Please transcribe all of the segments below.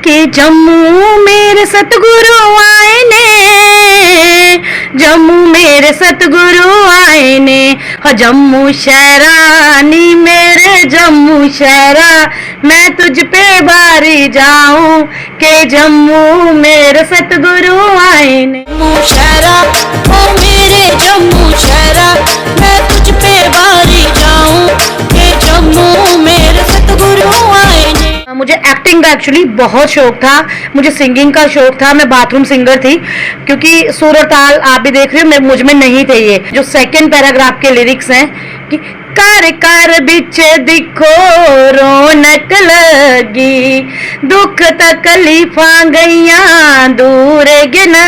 के जम्मू मेरे सतगुरु आए ने, जम्मू मेरे सतगुरु आए ने। हो जम्मू शहरा नी मेरे जम्मू शहरा, मैं तुझ पे बारी जाऊं के जम्मू मेरे सतगुरु आए ने। जम्मू शहरा ओ मेरे जम्मू शहरा, मैं तुझ पे बारी जाऊं के जम्मू मेरे सतगुरु आए ने। मुझे एक्टिंग का एक्चुअली बहुत शौक था, मुझे सिंगिंग का शौक था, मैं बाथरूम सिंगर थी। क्योंकि सुर और ताल आप भी देख रहे हो मुझ में नहीं थे। ये जो सेकंड पैराग्राफ के लिरिक्स हैं कि कर कर बिच दिखो रौनक लगी, दुख तकलीफा गईया दूर गिना।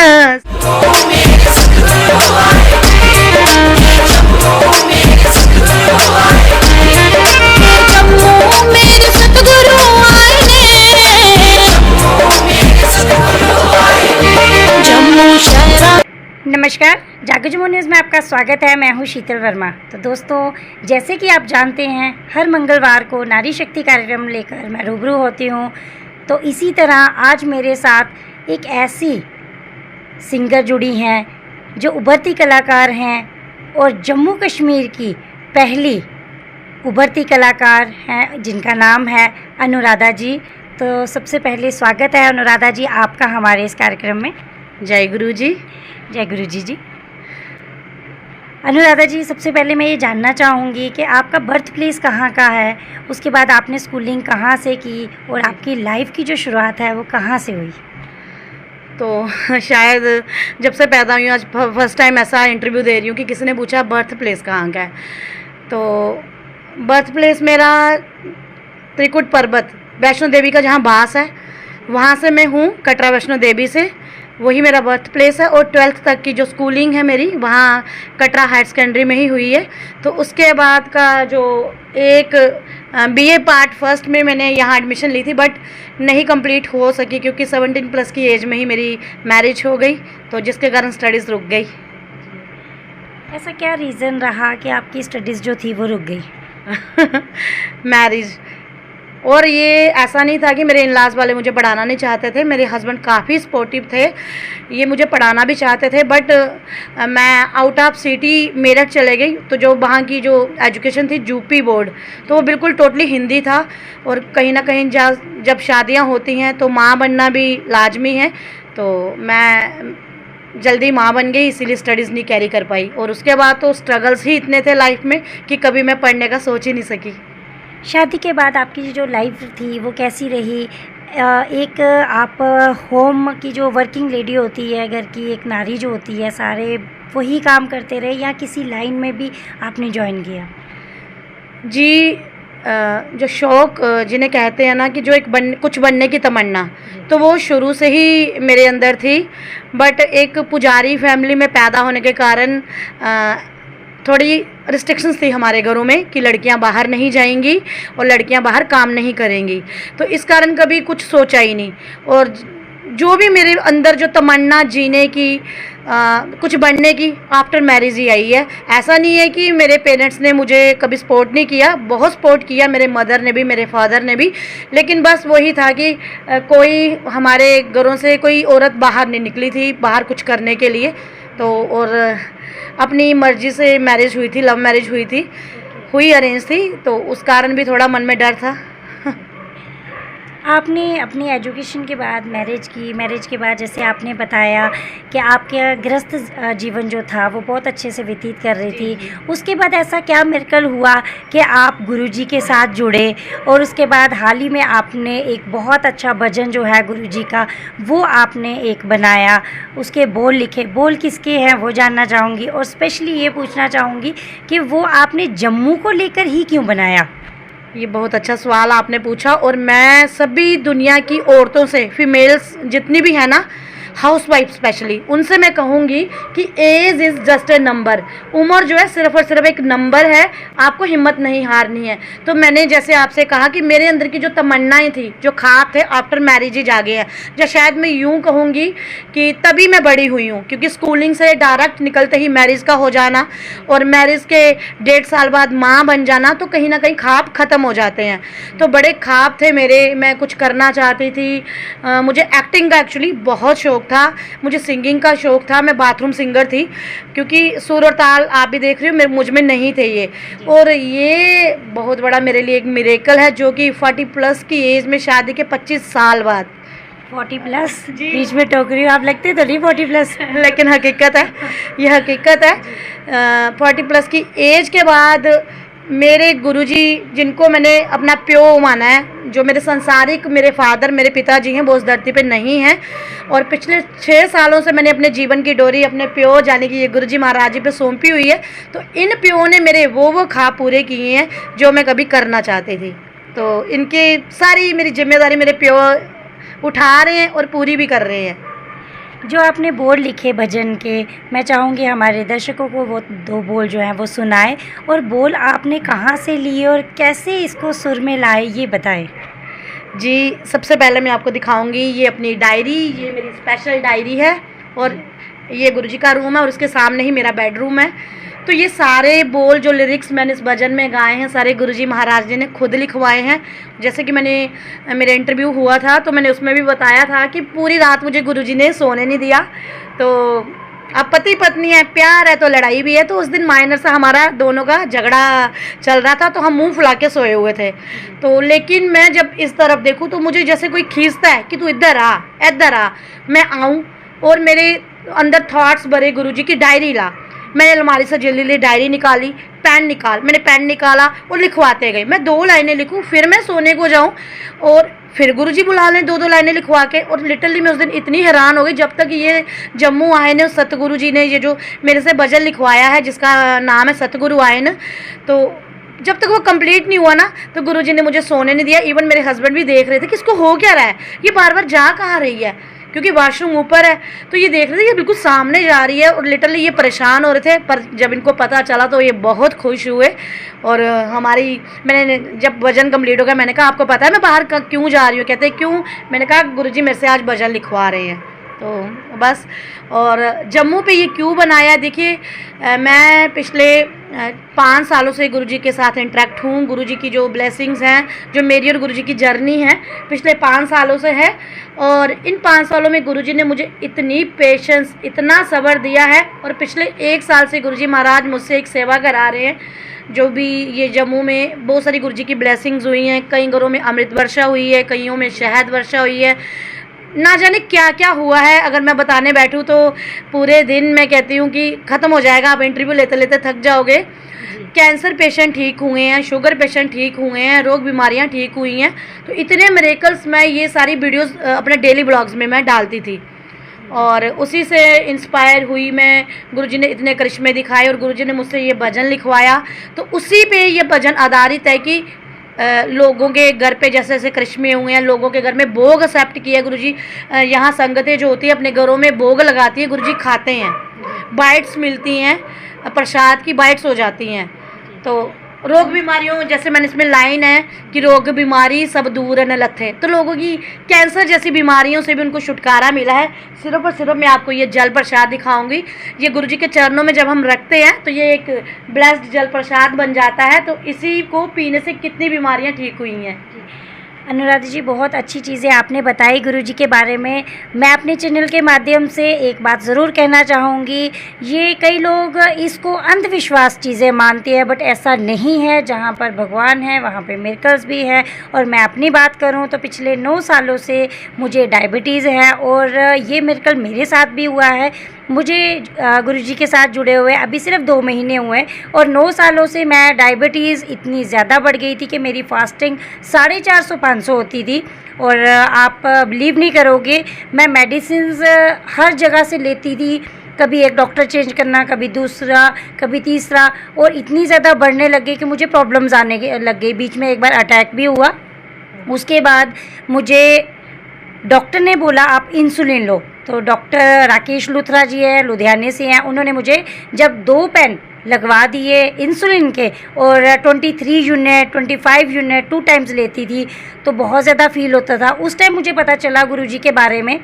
नमस्कार, जागो जम्मू न्यूज़ में आपका स्वागत है। मैं हूं शीतल वर्मा। तो दोस्तों, जैसे कि आप जानते हैं हर मंगलवार को नारी शक्ति कार्यक्रम लेकर मैं रूबरू होती हूं। तो इसी तरह आज मेरे साथ एक ऐसी सिंगर जुड़ी हैं जो उभरती कलाकार हैं और जम्मू कश्मीर की पहली उभरती कलाकार हैं जिनका नाम है अनुराधा जी। तो सबसे पहले स्वागत है अनुराधा जी आपका हमारे इस कार्यक्रम में। जय गुरु जी। जय गुरु जी। अनुराधा जी, सबसे पहले मैं ये जानना चाहूँगी कि आपका बर्थ प्लेस कहाँ का है, उसके बाद आपने स्कूलिंग कहाँ से की और आपकी लाइफ की जो शुरुआत है वो कहाँ से हुई। तो शायद जब से पैदा हुई आज फर्स्ट टाइम ऐसा इंटरव्यू दे रही हूँ कि किसी ने पूछा बर्थ प्लेस कहाँ का है। तो बर्थ प्लेस मेरा त्रिकुट पर्वत वैष्णो देवी का जहाँ बास है वहाँ से मैं हूँ, कटरा वैष्णो देवी से, वही मेरा बर्थ प्लेस है। और 12th तक की जो स्कूलिंग है मेरी वहाँ कटरा हायर सेकेंडरी में ही हुई है। तो उसके बाद का जो एक BA पार्ट फर्स्ट में मैंने यहाँ एडमिशन ली थी बट नहीं कंप्लीट हो सकी क्योंकि 17+ की एज में ही मेरी मैरिज हो गई, तो जिसके कारण स्टडीज़ रुक गई। ऐसा क्या रीज़न रहा कि आपकी स्टडीज़ जो थी वो रुक गई? मैरिज। और ये ऐसा नहीं था कि मेरे इन-लॉज़ वाले मुझे पढ़ाना नहीं चाहते थे, मेरे हस्बैंड काफ़ी सपोर्टिव थे, ये मुझे पढ़ाना भी चाहते थे। बट मैं आउट ऑफ सिटी मेरठ चले गई, तो जो वहाँ की जो एजुकेशन थी यूपी बोर्ड, तो वो बिल्कुल टोटली हिंदी था। और कहीं ना कहीं जब शादियाँ होती हैं तो माँ बनना भी लाजमी है, तो मैं जल्दी माँ बन गई, इसीलिए स्टडीज़ नहीं कैरी कर पाई। और उसके बाद तो स्ट्रगल्स ही इतने थे लाइफ में कि कभी मैं पढ़ने का सोच ही नहीं सकी। शादी के बाद आपकी जो लाइफ थी वो कैसी रही? एक आप होम की जो वर्किंग लेडी होती है, घर की एक नारी जो होती है, सारे वही काम करते रहे या किसी लाइन में भी आपने ज्वाइन किया? जी, जो शौक़ जिन्हें कहते हैं ना कि जो एक कुछ बनने की तमन्ना, तो वो शुरू से ही मेरे अंदर थी। बट एक पुजारी फैमिली में पैदा होने के कारण थोड़ी रिस्ट्रिक्शंस थी हमारे घरों में कि लड़कियां बाहर नहीं जाएंगी और लड़कियां बाहर काम नहीं करेंगी, तो इस कारण कभी कुछ सोचा ही नहीं। और जो भी मेरे अंदर जो तमन्ना जीने की, कुछ बनने की, आफ्टर मैरिज ही आई है। ऐसा नहीं है कि मेरे पेरेंट्स ने मुझे कभी सपोर्ट नहीं किया, बहुत सपोर्ट किया, मेरे मदर ने भी, मेरे फादर ने भी। लेकिन बस वही था कि कोई हमारे घरों से कोई औरत बाहर नहीं निकली थी बाहर कुछ करने के लिए। तो और अपनी मर्ज़ी से मैरिज हुई थी, लव मैरिज हुई अरेंज थी, तो उस कारण भी थोड़ा मन में डर था। आपने अपनी एजुकेशन के बाद मैरिज के बाद जैसे आपने बताया कि आपका गृहस्थ जीवन जो था वो बहुत अच्छे से व्यतीत कर रही थी, उसके बाद ऐसा क्या मिरेकल हुआ कि आप गुरुजी के साथ जुड़े और उसके बाद हाल ही में आपने एक बहुत अच्छा भजन जो है गुरुजी का वो आपने एक बनाया, उसके बोल लिखे? बोल किसके हैं वो जानना चाहूँगी और स्पेशली ये पूछना चाहूँगी कि वो आपने जम्मू को लेकर ही क्यों बनाया? ये बहुत अच्छा सवाल आपने पूछा। और मैं सभी दुनिया की औरतों से, फीमेल्स जितनी भी है ना, हाउसवाइफ स्पेशली, उनसे मैं कहूँगी कि age is just a number. उम्र जो है सिर्फ और सिर्फ एक नंबर है, आपको हिम्मत नहीं हारनी है। तो मैंने जैसे आपसे कहा कि मेरे अंदर की जो तमन्नाएं थी, जो ख्वाब थे, आफ्टर मैरिज ही जागे हैं। या शायद मैं यूँ कहूँगी कि तभी मैं बड़ी हुई हूँ, क्योंकि स्कूलिंग से डायरेक्ट निकलते ही मैरिज का हो जाना और मैरिज के 1.5 साल बाद माँ बन जाना, तो कहीं ना कहीं ख्वाब ख़त्म हो जाते हैं। तो बड़े ख्वाब थे मेरे, मैं कुछ करना चाहती थी। मुझे एक्टिंग का एक्चुअली बहुत शौक़ था, मुझे सिंगिंग का शौक़ था, मैं बाथरूम सिंगर थी, क्योंकि सुर और ताल आप भी देख रही हो मुझ में नहीं थे ये। और ये बहुत बड़ा मेरे लिए एक मिरेकल है, जो कि 40+ की एज में शादी के 25 साल बाद। 40+? बीच में टोक रही हो आप, लगते तो नहीं 40+। लेकिन हकीकत है, ये हकीकत है। 40+ की एज के बाद मेरे गुरुजी, जिनको मैंने अपना प्यो माना है, जो मेरे संसारिक मेरे फादर, मेरे पिताजी हैं, वो उस धरती पे नहीं हैं। और पिछले 6 सालों से मैंने अपने जीवन की डोरी अपने प्यो यानी कि ये गुरुजी महाराज जी पे सौंपी हुई है। तो इन प्यो ने मेरे वो ख्वाब पूरे किए हैं जो मैं कभी करना चाहती थी। तो इनकी सारी मेरी जिम्मेदारी मेरे प्यो उठा रहे हैं और पूरी भी कर रहे हैं। जो आपने बोल लिखे भजन के, मैं चाहूँगी हमारे दर्शकों को वो 2 बोल जो हैं वो सुनाए, और बोल आपने कहाँ से लिए और कैसे इसको सुर में लाए, ये बताएं। जी, सबसे पहले मैं आपको दिखाऊंगी ये अपनी डायरी, ये मेरी स्पेशल डायरी है, और ये गुरुजी का रूम है और उसके सामने ही मेरा बेडरूम है। तो ये सारे बोल जो लिरिक्स मैंने इस भजन में गाए हैं, सारे गुरुजी महाराज जी ने खुद लिखवाए हैं। जैसे कि मेरा इंटरव्यू हुआ था तो मैंने उसमें भी बताया था कि पूरी रात मुझे गुरुजी ने सोने नहीं दिया। तो अब पति पत्नी है, प्यार है तो लड़ाई भी है। तो उस दिन माइनर सा हमारा दोनों का झगड़ा चल रहा था, तो हम मुंह फुला के सोए हुए थे। तो लेकिन मैं जब इस तरफ देखूँ तो मुझे जैसे कोई खींचता है कि तू इधर आ। मैं आऊँ और मेरे अंदर थॉट्स भरे, गुरुजी की डायरी ला। मैंने अलमारी से जल्दी डायरी निकाली, मैंने पेन निकाला और लिखवाते गई। मैं 2 लाइनें लिखूं, फिर मैं सोने को जाऊं और फिर गुरुजी बुला लें 2-2 लाइनें लिखवा के। और लिटरली मैं उस दिन इतनी हैरान हो गई, जब तक ये जम्मू आए ने सतगुरु जी ने ये जो मेरे से भजन लिखवाया है, जिसका नाम है सतगुरु आयन, तो जब तक वो कंप्लीट नहीं हुआ ना, तो गुरुजी ने मुझे सोने नहीं दिया। इवन मेरे हस्बैंड भी देख रहे थे कि इसको हो क्या रहा है, ये बार बार जा कहाँ रही है, क्योंकि वॉशरूम ऊपर है। तो ये देख रहे थे ये बिल्कुल सामने जा रही है, और लिटरली ये परेशान हो रहे थे। पर जब इनको पता चला तो ये बहुत खुश हुए। और मैंने जब भजन कंप्लीट हो गया, मैंने कहा आपको पता है मैं बाहर क्यों जा रही हूँ? कहते क्यों? मैंने कहा गुरुजी मेरे से आज भजन लिखवा रहे हैं। तो बस। और जम्मू पे ये क्यों बनाया, देखिए मैं पिछले 5 सालों से गुरुजी के साथ इंटरेक्ट हूँ। गुरुजी की जो ब्लेसिंग्स हैं, जो मेरी और गुरुजी की जर्नी है, पिछले 5 सालों से है। और इन 5 सालों में गुरुजी ने मुझे इतनी पेशेंस, इतना सब्र दिया है। और पिछले 1 साल से गुरुजी महाराज मुझसे एक सेवा करा रहे हैं। जो भी ये जम्मू में बहुत सारी गुरुजी की ब्लेसिंग्स हुई हैं, कई घरों में अमृत वर्षा हुई है, कईयों में शहद वर्षा हुई है, ना जाने क्या क्या हुआ है। अगर मैं बताने बैठूं तो पूरे दिन मैं कहती हूँ कि ख़त्म हो जाएगा, आप इंटरव्यू लेते लेते थक जाओगे। कैंसर पेशेंट ठीक हुए हैं, शुगर पेशेंट ठीक हुए हैं, रोग बीमारियां ठीक हुई हैं। तो इतने मिरेकल्स मैं ये सारी वीडियोस अपने डेली ब्लॉग्स में मैं डालती थी, और उसी से इंस्पायर हुई मैं। गुरुजी ने इतने करिश्मे दिखाए और गुरुजी ने मुझसे ये भजन लिखवाया, तो उसी पे ये भजन आधारित है कि लोगों के घर पे जैसे जैसे करिश्मे हुए हैं, लोगों के घर में भोग एक्सेप्ट किया गुरुजी। यहाँ संगतें जो होती है अपने घरों में भोग लगाती है, गुरुजी खाते हैं, बाइट्स मिलती हैं, प्रसाद की बाइट्स हो जाती हैं। तो रोग बीमारियों, जैसे मैंने इसमें लाइन है कि रोग बीमारी सब दूर न लथे, तो लोगों की कैंसर जैसी बीमारियों से भी उनको छुटकारा मिला है। सिर्फ और सिर्फ मैं आपको ये जल प्रसाद दिखाऊंगी। ये गुरुजी के चरणों में जब हम रखते हैं तो ये एक ब्लेस्ड जल प्रसाद बन जाता है। तो इसी को पीने से कितनी बीमारियां ठीक हुई हैं। अनुराधा जी, बहुत अच्छी चीज़ें आपने बताई गुरुजी के बारे में। मैं अपने चैनल के माध्यम से एक बात ज़रूर कहना चाहूँगी, ये कई लोग इसको अंधविश्वास चीज़ें मानते हैं, बट ऐसा नहीं है। जहाँ पर भगवान है वहाँ पे मिरेकल्स भी है। और मैं अपनी बात करूँ तो पिछले 9 सालों से मुझे डायबिटीज़ है, और ये मिरेकल मेरे साथ भी हुआ है। मुझे गुरुजी के साथ जुड़े हुए अभी सिर्फ 2 महीने हुए, और 9 सालों से मैं डायबिटीज़ इतनी ज़्यादा बढ़ गई थी कि मेरी फास्टिंग 450-500 होती थी। और आप बिलीव नहीं करोगे, मैं मेडिसिन्स हर जगह से लेती थी। कभी एक डॉक्टर चेंज करना, कभी दूसरा, कभी तीसरा, और इतनी ज़्यादा बढ़ने लग गई कि मुझे प्रॉब्लम्स आने लग गई। बीच में एक बार अटैक भी हुआ। उसके बाद मुझे डॉक्टर ने बोला आप इंसुलिन लो। तो डॉक्टर राकेश लुथरा जी है, लुधियाने से हैं। उन्होंने मुझे जब 2 पेन लगवा दिए इंसुलिन के और 23 यूनिट 25 यूनिट 2 टाइम्स लेती थी, तो बहुत ज़्यादा फील होता था। उस टाइम मुझे पता चला गुरुजी के बारे में,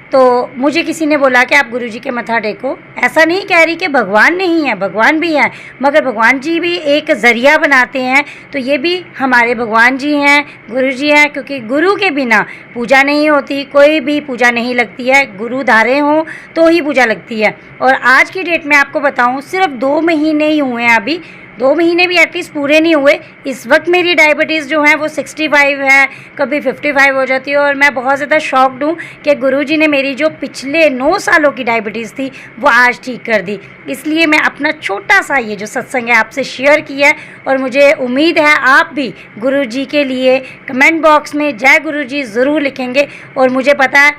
तो मुझे किसी ने बोला कि आप गुरुजी के मत्था टेको। ऐसा नहीं कह रही कि भगवान नहीं है, भगवान भी हैं, मगर भगवान जी भी एक ज़रिया बनाते हैं, तो ये भी हमारे भगवान जी हैं, गुरु जी हैं, क्योंकि गुरु के बिना पूजा नहीं होती, कोई भी पूजा नहीं लगती है, गुरु धारे हों तो ही पूजा लगती है। और आज की डेट में आपको बताऊँ, सिर्फ 2 महीने ही हुए हैं, अभी 2 महीने भी एटलीस्ट पूरे नहीं हुए, इस वक्त मेरी डायबिटीज़ जो है वो 65 है, कभी 55 हो जाती है। और मैं बहुत ज़्यादा शॉक्ड हूँ कि गुरुजी ने मेरी जो पिछले 9 सालों की डायबिटीज़ थी वो आज ठीक कर दी। इसलिए मैं अपना छोटा सा ये जो सत्संग है आपसे शेयर किया है, और मुझे उम्मीद है आप भी गुरुजी के लिए कमेंट बॉक्स में जय गुरुजी ज़रूर लिखेंगे। और मुझे पता है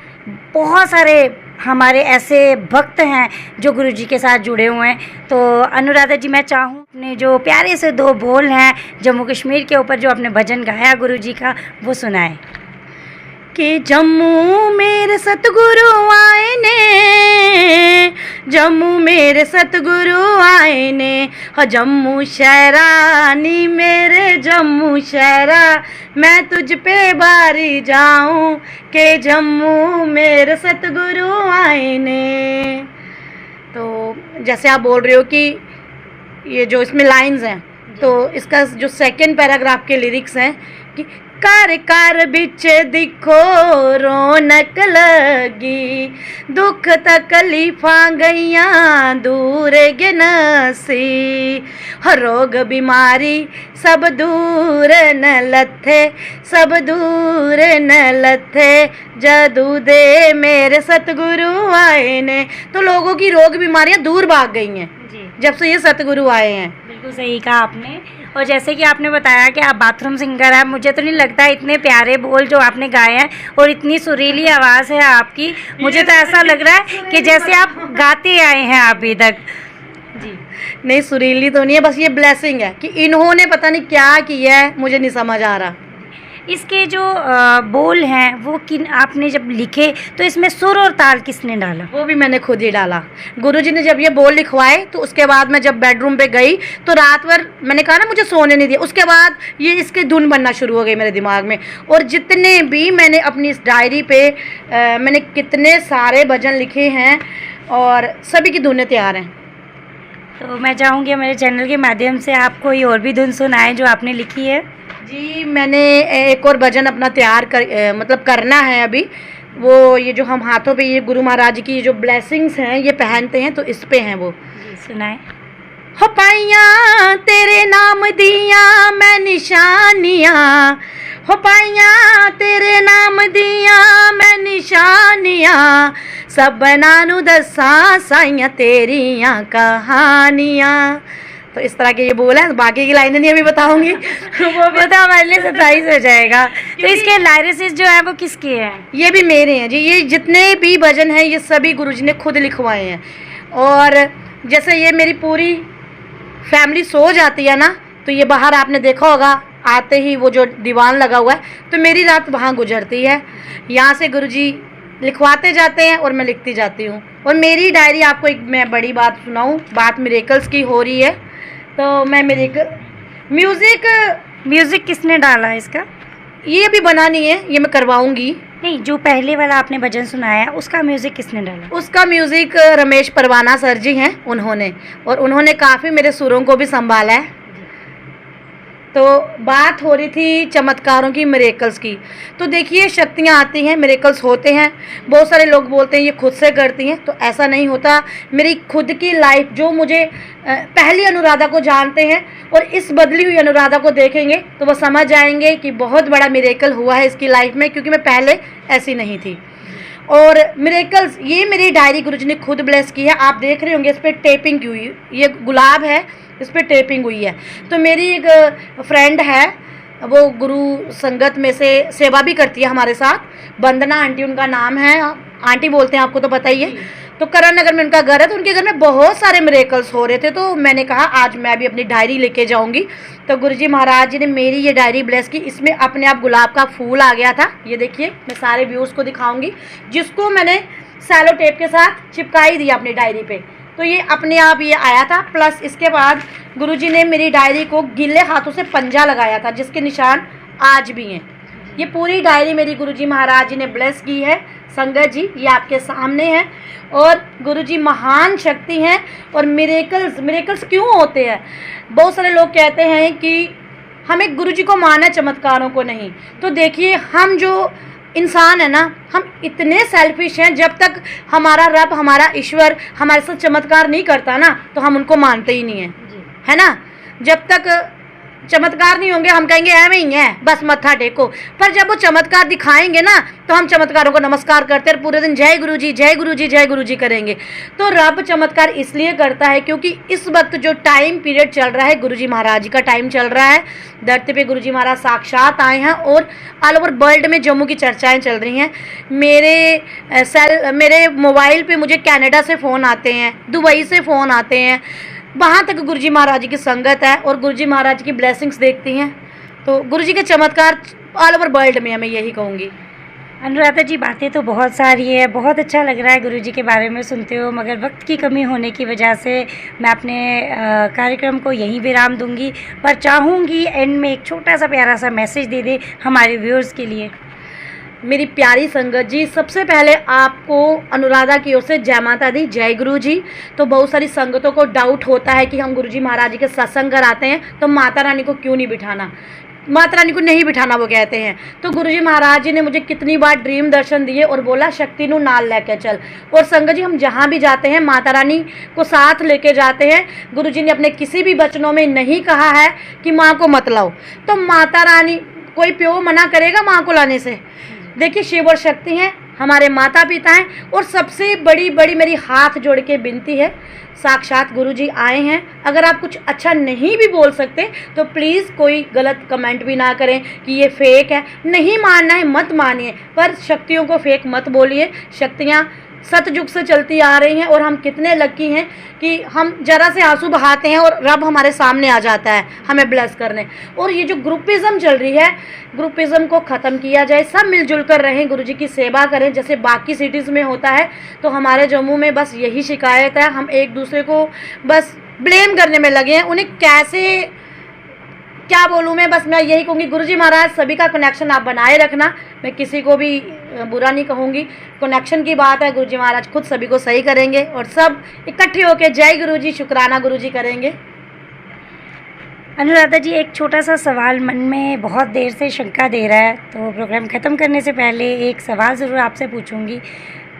बहुत सारे हमारे ऐसे भक्त हैं जो गुरुजी के साथ जुड़े हुए हैं। तो अनुराधा जी, मैं चाहूँ अपने जो प्यारे से 2 बोल हैं जम्मू कश्मीर के ऊपर जो आपने भजन गाया गुरुजी का, वो सुनाएं। कि जम्मू मेरे सतगुरु आए ने, जम्मू मेरे सतगुरु आए ने, हो जम्मू शहरा नी मेरे जम्मू शहरा, मैं तुझ पे बारी जाऊं के जम्मू मेरे सतगुरु आए ने। तो जैसे आप बोल रहे हो कि ये जो इसमें लाइंस हैं, तो इसका जो 2nd पैराग्राफ के लिरिक्स हैं कि कर कर बिच दिखो रौनक लगी, दुख तकलीफा गईयां दूर गिनसी, रोग बीमारी सब दूर न लथे, सब दूर न लथे, जदू दे मेरे सतगुरु आए ने। तो लोगों की रोग बीमारियां दूर भाग गई हैं जब से ये सतगुरु आए हैं। बिल्कुल सही कहा आपने। और जैसे कि आपने बताया कि आप बाथरूम सिंगर हैं, मुझे तो नहीं लगता इतने प्यारे बोल जो आपने गाए हैं और इतनी सुरीली आवाज़ है आपकी, मुझे तो ऐसा लग रहा है कि जैसे आप गाते आए हैं अभी तक। जी नहीं, सुरीली तो नहीं है, बस ये ब्लेसिंग है कि इन्होंने पता नहीं क्या किया है, मुझे नहीं समझ आ रहा। इसके जो बोल हैं वो किन आपने जब लिखे तो इसमें सुर और ताल किसने डाला? वो भी मैंने खुद ही डाला। गुरुजी ने जब ये बोल लिखवाए तो उसके बाद मैं जब बेडरूम पे गई तो रात भर मैंने कहा ना मुझे सोने नहीं दिया, उसके बाद ये इसकी धुन बनना शुरू हो गई मेरे दिमाग में। और जितने भी मैंने अपनी इस डायरी पे मैंने कितने सारे भजन लिखे हैं और सभी की धुनें तैयार हैं। तो मैं चाहूँगी मेरे चैनल के माध्यम से आप कोई और भी धुन सुनाएं जो आपने लिखी है। जी, मैंने एक और भजन अपना तैयार मतलब करना है अभी। वो ये जो हम हाथों पे ये गुरु महाराज की जो ब्लेसिंग्स हैं ये पहनते हैं, तो इस पे हैं वो। जी सुनाएं। हो पाइयां तेरे नाम दिया मैं निशानियां, हो पाइयां तेरे नाम दिया मैं निशानियां, सबना नू दसां साइयां तेरियां कहानियां। तो इस तरह के ये बोल है, बाकी की लाइनें नहीं अभी बताऊंगी वो भी तो हमारे लिए सरप्राइज हो जाएगा। तो इसके लाइरिसिस जो है वो किसके हैं? ये भी मेरे हैं जी। ये जितने भी भजन हैं ये सभी गुरुजी ने खुद लिखवाए हैं। और जैसे ये मेरी पूरी फैमिली सो जाती है ना, तो ये बाहर आपने देखा होगा आते ही वो जो दीवान लगा हुआ है, तो मेरी रात वहाँ गुजरती है। यहाँ से गुरुजी लिखवाते जाते हैं और मैं लिखती जाती हूँ। और मेरी डायरी, आपको एक मैं बड़ी बात सुनाऊँ, बात मिरेकल्स की हो रही है, तो मैं म्यूज़िक किसने डाला है इसका? ये अभी बना नहीं है, ये मैं करवाऊंगी। नहीं, जो पहले वाला आपने भजन सुनाया उसका म्यूज़िक किसने डाला? उसका म्यूज़िक रमेश परवाना सर जी हैं उन्होंने, और उन्होंने काफ़ी मेरे सुरों को भी संभाला है। तो बात हो रही थी चमत्कारों की, मिरेकल्स की। तो देखिए शक्तियाँ आती हैं, मिरेकल्स होते हैं। बहुत सारे लोग बोलते हैं ये खुद से करती हैं, तो ऐसा नहीं होता। मेरी खुद की लाइफ, जो मुझे पहली अनुराधा को जानते हैं और इस बदली हुई अनुराधा को देखेंगे तो वो समझ जाएंगे कि बहुत बड़ा मिरेकल हुआ है इसकी लाइफ में, क्योंकि मैं पहले ऐसी नहीं थी। और मिरेकल्स ये मेरी डायरी गुरुजी ने खुद ब्लेस की है। आप देख रहे होंगे इस पर टेपिंग की हुई, ये गुलाब है, इस पर टेपिंग हुई है। तो मेरी एक फ्रेंड है, वो गुरु संगत में से सेवा भी करती है हमारे साथ, वंदना आंटी उनका नाम है, आंटी बोलते हैं, आपको तो पता ही है। तो करण नगर में उनका घर है, तो उनके घर में बहुत सारे मिरेकल्स हो रहे थे। तो मैंने कहा आज मैं भी अपनी डायरी लेके जाऊंगी। तो गुरुजी महाराज जी ने मेरी ये डायरी ब्लेस की। इसमें अपने आप गुलाब का फूल आ गया था, ये देखिए, मैं सारे व्यूअर्स को दिखाऊंगी। जिसको मैंने सैलो टेप के साथ चिपका ही दिया अपनी डायरी पे। तो ये अपने आप ये आया था। प्लस इसके बाद गुरुजी ने मेरी डायरी को गीले हाथों से पंजा लगाया था, जिसके निशान आज भी हैं। ये पूरी डायरी मेरी गुरुजी महाराज जी ने ब्लेस की है। संगत जी, ये आपके सामने है। और गुरुजी महान शक्ति हैं। और मिरेकल्स क्यों होते हैं? बहुत सारे लोग कहते हैं कि हमें गुरुजी को माना, चमत्कारों को नहीं। तो देखिए, हम जो इंसान है ना, हम इतने सेल्फिश हैं, जब तक हमारा रब, हमारा ईश्वर हमारे साथ चमत्कार नहीं करता ना, तो हम उनको मानते ही नहीं हैं, है ना। जब तक चमत्कार नहीं होंगे हम कहेंगे ऐਵੇਂ ही है, बस मत्था टेको। पर जब वो चमत्कार दिखाएंगे ना, तो हम चमत्कारों को नमस्कार करते हैं, पूरे दिन जय गुरु जी जय गुरु जी जय गुरु जी करेंगे। तो रब चमत्कार इसलिए करता है क्योंकि इस वक्त जो टाइम पीरियड चल रहा है, गुरु जी महाराज जी का टाइम चल रहा है। धरती पे गुरु जी महाराज साक्षात आए हैं और ऑल ओवर वर्ल्ड में जम्मू की चर्चाएँ चल रही हैं। मेरे मोबाइल पर मुझे कनाडा से फ़ोन आते हैं, दुबई से फ़ोन आते हैं, वहाँ तक गुरुजी महाराज जी की संगत है और गुरुजी महाराज जी की ब्लेसिंग्स देखती हैं। तो गुरुजी के चमत्कार ऑल ओवर वर्ल्ड में है, मैं यही कहूँगी। अनुराधा जी, बातें तो बहुत सारी है, बहुत अच्छा लग रहा है गुरुजी के बारे में सुनते हो, मगर वक्त की कमी होने की वजह से मैं अपने कार्यक्रम को यहीं विराम दूंगी। पर चाहूँगी एंड में एक छोटा सा प्यारा सा मैसेज दे दे हमारे व्यूअर्स के लिए। मेरी प्यारी संगत जी, सबसे पहले आपको अनुराधा की ओर से जय माता दी, जय गुरु जी। तो बहुत सारी संगतों को डाउट होता है कि हम गुरुजी महाराज जी के सत्संग कराते हैं तो माता रानी को क्यों नहीं बिठाना, माता रानी को नहीं बिठाना वो कहते हैं। तो गुरुजी महाराज जी ने मुझे कितनी बार ड्रीम दर्शन दिए और बोला शक्ति नू नाल लेके चल। और संगत जी, हम जहाँ भी जाते हैं माता रानी को साथ लेके जाते हैं। गुरुजी ने अपने किसी भी वचनों में नहीं कहा है कि माँ को मत लाओ। तो माता रानी, कोई प्यो मना करेगा माँ को लाने से? देखिए, शिव और शक्ति हैं, हमारे माता पिता हैं। और सबसे बड़ी मेरी हाथ जोड़ के विनती है, साक्षात गुरुजी आए हैं। अगर आप कुछ अच्छा नहीं भी बोल सकते तो प्लीज़ कोई गलत कमेंट भी ना करें कि ये फेक है। नहीं मानना है मत मानिए, पर शक्तियों को फेक मत बोलिए। शक्तियाँ सतयुग से चलती आ रही हैं और हम कितने लकी हैं कि हम जरा से आंसू बहाते हैं और रब हमारे सामने आ जाता है हमें ब्लेस करने। और ये जो ग्रुपिज़म चल रही है, ग्रुपिज़म को ख़त्म किया जाए, सब मिलजुल कर रहें, गुरुजी की सेवा करें जैसे बाकी सिटीज़ में होता है। तो हमारे जम्मू में बस यही शिकायत है, हम एक दूसरे को बस ब्लेम करने में लगे हैं। उन्हें कैसे क्या बोलूँ मैं यही कहूँगी, गुरुजी महाराज सभी का कनेक्शन आप बनाए रखना। मैं किसी को भी बुरा नहीं कहूँगी, कनेक्शन की बात है, गुरुजी महाराज खुद सभी को सही करेंगे और सब इकट्ठे होकर जय गुरुजी, शुक्राना गुरुजी करेंगे। अनुराधा जी, एक छोटा सा सवाल मन में बहुत देर से शंका दे रहा है, तो प्रोग्राम ख़त्म करने से पहले एक सवाल ज़रूर आपसे पूछूंगी।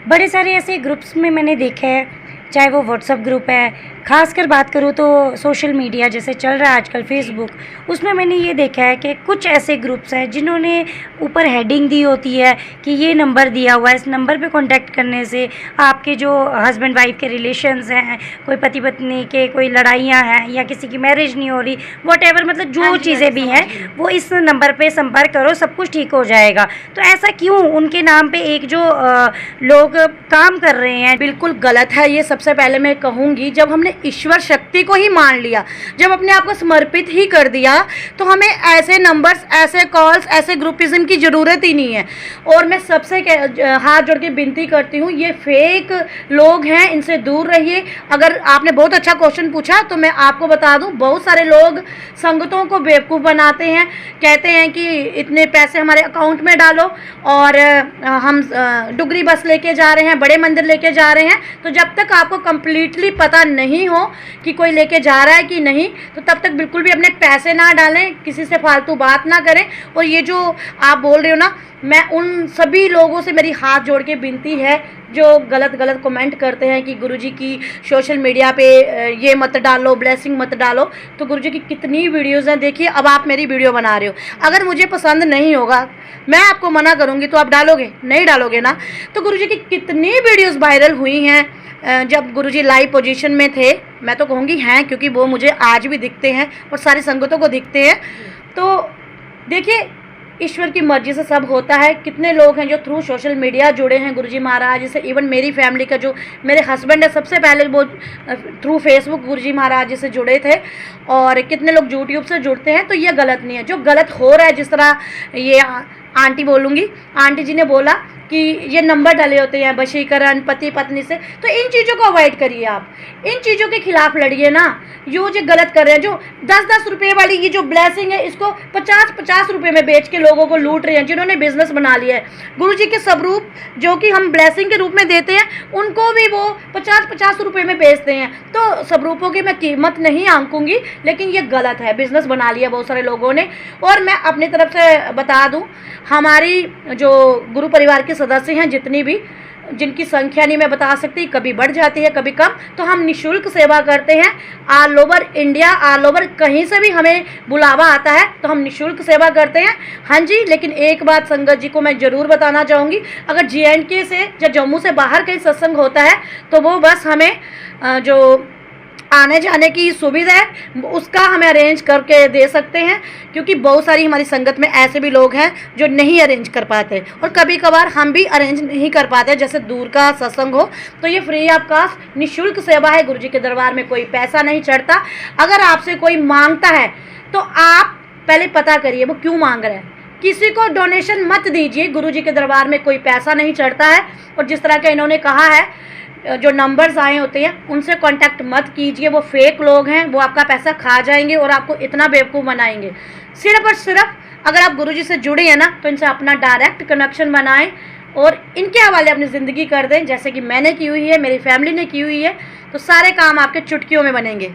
बड़े सारे ऐसे ग्रुप्स में मैंने देखा है, चाहे वो व्हाट्सअप ग्रुप है, ख़ासकर बात करूँ तो सोशल मीडिया जैसे चल रहा है आजकल फेसबुक, उसमें मैंने ये देखा है कि कुछ ऐसे ग्रुप्स हैं जिन्होंने ऊपर हेडिंग दी होती है कि ये नंबर दिया हुआ है, इस नंबर पे कांटेक्ट करने से आपके जो हस्बैंड वाइफ के रिलेशंस हैं, कोई पति पत्नी के कोई लड़ाइयाँ हैं या किसी की मैरिज नहीं हो रही, व्हाटएवर, मतलब जो चीज़ें भी हैं वो इस नंबर पे संपर्क करो, सब कुछ ठीक हो जाएगा। तो ऐसा क्यों उनके नाम पे एक जो लोग काम कर रहे हैं? बिल्कुल गलत है ये। सबसे पहले मैं कहूँगी, जब हमने ईश्वर शक्ति को ही मान लिया, जब अपने आप को समर्पित ही कर दिया, तो हमें ऐसे नंबर्स, ऐसे कॉल्स, ऐसे ग्रुपिज्म की ज़रूरत ही नहीं है। और मैं सबसे हाथ जोड़ के विनती करती हूँ, ये फेक लोग हैं, इनसे दूर रहिए। अगर आपने बहुत अच्छा क्वेश्चन पूछा तो मैं आपको बता दूँ, बहुत सारे लोग संगतों को बेवकूफ़ बनाते हैं, कहते हैं कि इतने पैसे हमारे अकाउंट में डालो और हम डुगरी बस लेके जा रहे हैं, बड़े मंदिर लेके जा रहे हैं। तो जब तक आपको कंप्लीटली पता नहीं हो कि कोई लेके जा रहा है कि नहीं, तो तब तक बिल्कुल भी अपने पैसे ना डालें, किसी से फालतू बात ना करें। और ये जो आप बोल रहे हो ना, मैं उन सभी लोगों से मेरी हाथ जोड़ के विनती है जो गलत कमेंट करते हैं कि गुरुजी की सोशल मीडिया पे ये मत डालो, ब्लेसिंग मत डालो। तो गुरुजी की कितनी वीडियोज़ हैं, देखिए अब आप मेरी वीडियो बना रहे हो, अगर मुझे पसंद नहीं होगा मैं आपको मना करूँगी तो आप डालोगे? नहीं डालोगे ना। तो गुरुजी की कितनी वीडियोज़ वायरल हुई हैं जब गुरुजी लाइव पोजीशन में थे, मैं तो कहूँगी हैं, क्योंकि वो मुझे आज भी दिखते हैं और सारी संगतों को दिखते हैं। तो देखिए, ईश्वर की मर्जी से सब होता है। कितने लोग हैं जो थ्रू सोशल मीडिया जुड़े हैं गुरुजी महाराज से। इवन मेरी फैमिली का जो मेरे हस्बैंड है, सबसे पहले वो थ्रू फेसबुक गुरुजी महाराज से जुड़े थे, और कितने लोग यूट्यूब से जुड़ते हैं। तो ये गलत नहीं है। जो गलत हो रहा है, जिस तरह ये आंटी बोलूँगी, आंटी जी ने बोला कि ये नंबर डले होते हैं वशीकरण पति पत्नी से, तो इन चीज़ों को अवॉइड करिए। आप इन चीज़ों के खिलाफ लड़िए ना। जो गलत कर रहे हैं, जो 10-10 रुपये वाली ये जो ब्लेसिंग है, इसको 50-50 रुपये में बेच के लोगों को लूट रहे हैं, जिन्होंने बिजनेस बना लिया है। गुरु जी के स्वरूप जो कि हम ब्लेसिंग के रूप में देते हैं, उनको भी वो 50-50 रुपये में बेचते हैं। तो स्वरूपों की मैं कीमत नहीं आंकूंगी, लेकिन ये गलत है, बिजनेस बना लिया बहुत सारे लोगों ने। और मैं अपनी तरफ से बता दूं, हमारी जो गुरु परिवार के सदस्य हैं जितनी भी, जिनकी संख्या नहीं मैं बता सकती, कभी बढ़ जाती है कभी कम, तो हम निःशुल्क सेवा करते हैं। All over India, all over कहीं से भी हमें बुलावा आता है तो हम निःशुल्क सेवा करते हैं। हाँ जी, लेकिन एक बात संगत जी को मैं ज़रूर बताना चाहूँगी, अगर JNK से या जम्मू से बाहर कहीं सत्संग होता है तो वो बस हमें जो आने जाने की सुविधा है उसका हमें अरेंज करके दे सकते हैं, क्योंकि बहुत सारी हमारी संगत में ऐसे भी लोग हैं जो नहीं अरेंज कर पाते, और कभी कभार हम भी अरेंज नहीं कर पाते। जैसे दूर का सत्संग हो तो ये फ्री ऑफ कास्ट निःशुल्क सेवा है। गुरुजी के दरबार में कोई पैसा नहीं चढ़ता। अगर आपसे कोई मांगता है तो आप पहले पता करिए वो क्यों मांग रहा है। किसी को डोनेशन मत दीजिए, गुरुजी के दरबार में कोई पैसा नहीं चढ़ता है। और जिस तरह का इन्होंने कहा है, जो नंबर्स आए होते हैं उनसे कांटेक्ट मत कीजिए, वो फेक लोग हैं, वो आपका पैसा खा जाएंगे और आपको इतना बेवकूफ़ बनाएंगे। सिर्फ और सिर्फ अगर आप गुरुजी से जुड़े हैं ना, तो इनसे अपना डायरेक्ट कनेक्शन बनाएं और इनके हवाले अपनी ज़िंदगी कर दें, जैसे कि मैंने की हुई है, मेरी फैमिली ने की हुई है। तो सारे काम आपके चुटकियों में बनेंगे।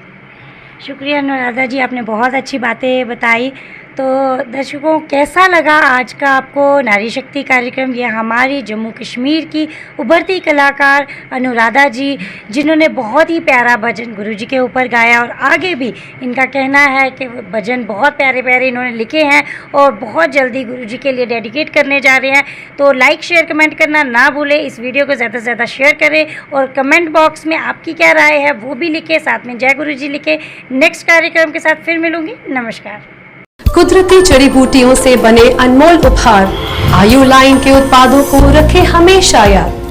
शुक्रिया अनुराधा जी, आपने बहुत अच्छी बातें बताई। तो दर्शकों, कैसा लगा आज का आपको नारी शक्ति कार्यक्रम? ये हमारी जम्मू कश्मीर की उभरती कलाकार अनुराधा जी, जिन्होंने बहुत ही प्यारा भजन गुरुजी के ऊपर गाया, और आगे भी इनका कहना है कि भजन बहुत प्यारे प्यारे इन्होंने लिखे हैं और बहुत जल्दी गुरुजी के लिए डेडिकेट करने जा रहे हैं। तो लाइक शेयर कमेंट करना ना भूलें, इस वीडियो को ज़्यादा से ज़्यादा शेयर करें और कमेंट बॉक्स में आपकी क्या राय है वो भी लिखें, साथ में जय गुरुजी लिखें। नेक्स्ट कार्यक्रम के साथ फिर मिलूंगी। नमस्कार। कुदरती जड़ी बूटियों से बने अनमोल उपहार आयु लाइन के उत्पादों को रखें हमेशा याद।